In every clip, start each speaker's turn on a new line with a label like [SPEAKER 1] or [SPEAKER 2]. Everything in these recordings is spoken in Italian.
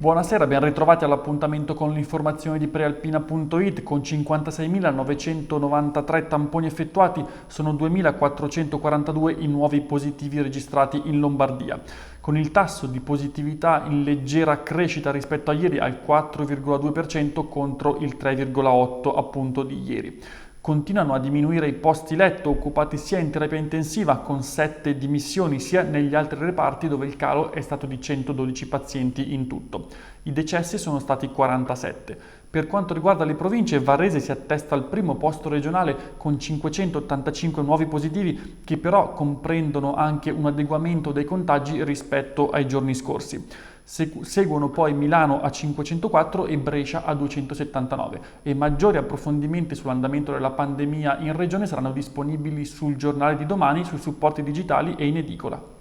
[SPEAKER 1] Buonasera, ben ritrovati all'appuntamento con l'informazione di prealpina.it. Con 56.993 tamponi effettuati, sono 2.442 i nuovi positivi registrati in Lombardia, con il tasso di positività in leggera crescita rispetto a ieri al 4,2% contro il 3,8% appunto di ieri. Continuano a diminuire i posti letto occupati sia in terapia intensiva, con 7 dimissioni, sia negli altri reparti dove il calo è stato di 112 pazienti in tutto. I decessi sono stati 47. Per quanto riguarda le province, Varese si attesta al primo posto regionale con 585 nuovi positivi, che però comprendono anche un adeguamento dei contagi rispetto ai giorni scorsi. Seguono poi Milano a 504 e Brescia a 279, e maggiori approfondimenti sull'andamento della pandemia in regione saranno disponibili sul giornale di domani, sui supporti digitali e in edicola.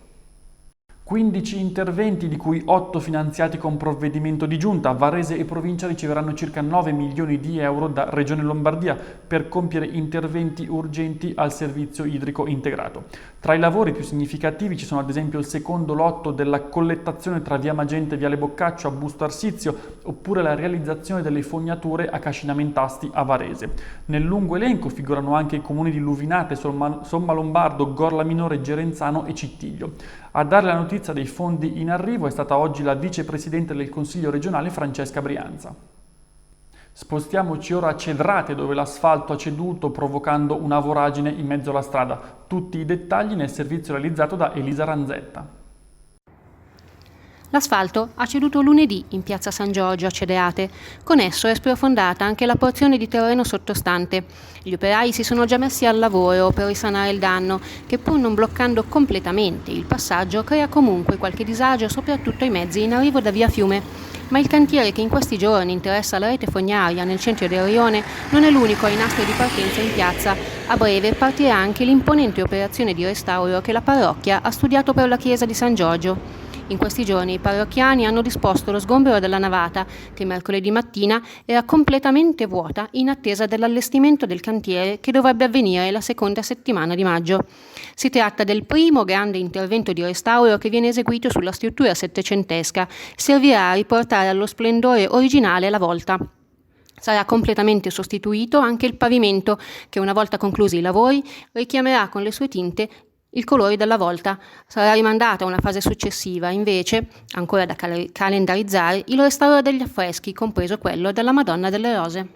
[SPEAKER 1] 15 interventi, di cui 8 finanziati con provvedimento di giunta. Varese e provincia riceveranno circa 9 milioni di euro da Regione Lombardia per compiere interventi urgenti al servizio idrico integrato. Tra i lavori più significativi ci sono ad esempio il secondo lotto della collettazione tra via Magenta e viale Boccaccio a Busto Arsizio, oppure la realizzazione delle fognature a Cascinamentasti a Varese. Nel lungo elenco figurano anche i comuni di Luvinate, Sommalombardo, Gorla Minore, Gerenzano e Cittiglio. A dare la notizia dei fondi in arrivo è stata oggi la vicepresidente del Consiglio regionale Francesca Brianza. Spostiamoci ora a Cedrate, dove l'asfalto ha ceduto provocando una voragine in mezzo alla strada. Tutti i dettagli nel servizio realizzato da Elisa Ranzetta.
[SPEAKER 2] L'asfalto ha ceduto lunedì in piazza San Giorgio a Cedrate. Con esso è sprofondata anche la porzione di terreno sottostante. Gli operai si sono già messi al lavoro per risanare il danno, che pur non bloccando completamente il passaggio crea comunque qualche disagio soprattutto ai mezzi in arrivo da via Fiume. Ma il cantiere che in questi giorni interessa la rete fognaria nel centro del rione non è l'unico ai nastri di partenza in piazza. A breve partirà anche l'imponente operazione di restauro che la parrocchia ha studiato per la chiesa di San Giorgio. In questi giorni i parrocchiani hanno disposto lo sgombero della navata, che mercoledì mattina era completamente vuota in attesa dell'allestimento del cantiere che dovrebbe avvenire la seconda settimana di maggio. Si tratta del primo grande intervento di restauro che viene eseguito sulla struttura settecentesca. Servirà a riportare allo splendore originale la volta. Sarà completamente sostituito anche il pavimento, che una volta conclusi i lavori richiamerà con le sue tinte il colore della volta. Sarà rimandata a una fase successiva, invece, ancora da calendarizzare, il restauro degli affreschi, compreso quello della Madonna delle Rose.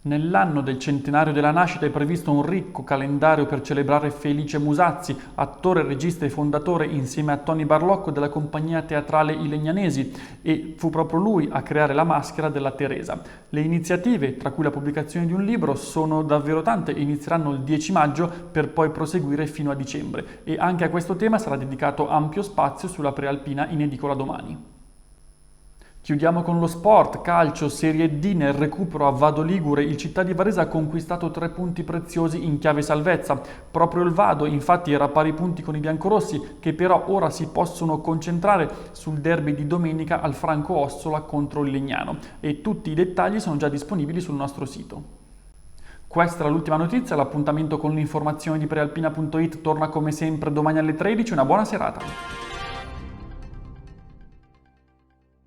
[SPEAKER 1] Nell'anno del centenario della nascita è previsto un ricco calendario per celebrare Felice Musazzi, attore, regista e fondatore insieme a Tony Barlocco della compagnia teatrale I Legnanesi, e fu proprio lui a creare la maschera della Teresa. Le iniziative, tra cui la pubblicazione di un libro, sono davvero tante e inizieranno il 10 maggio per poi proseguire fino a dicembre, e anche a questo tema sarà dedicato ampio spazio sulla Prealpina in edicola domani. Chiudiamo con lo sport, calcio, Serie D. Nel recupero a Vado Ligure il Città di Varese ha conquistato 3 punti preziosi in chiave salvezza. Proprio il Vado infatti era a pari punti con i biancorossi, che però ora si possono concentrare sul derby di domenica al Franco Ossola contro il Legnano, e tutti i dettagli sono già disponibili sul nostro sito. Questa era l'ultima notizia, l'appuntamento con l'informazione di prealpina.it torna come sempre domani alle 13, una buona serata.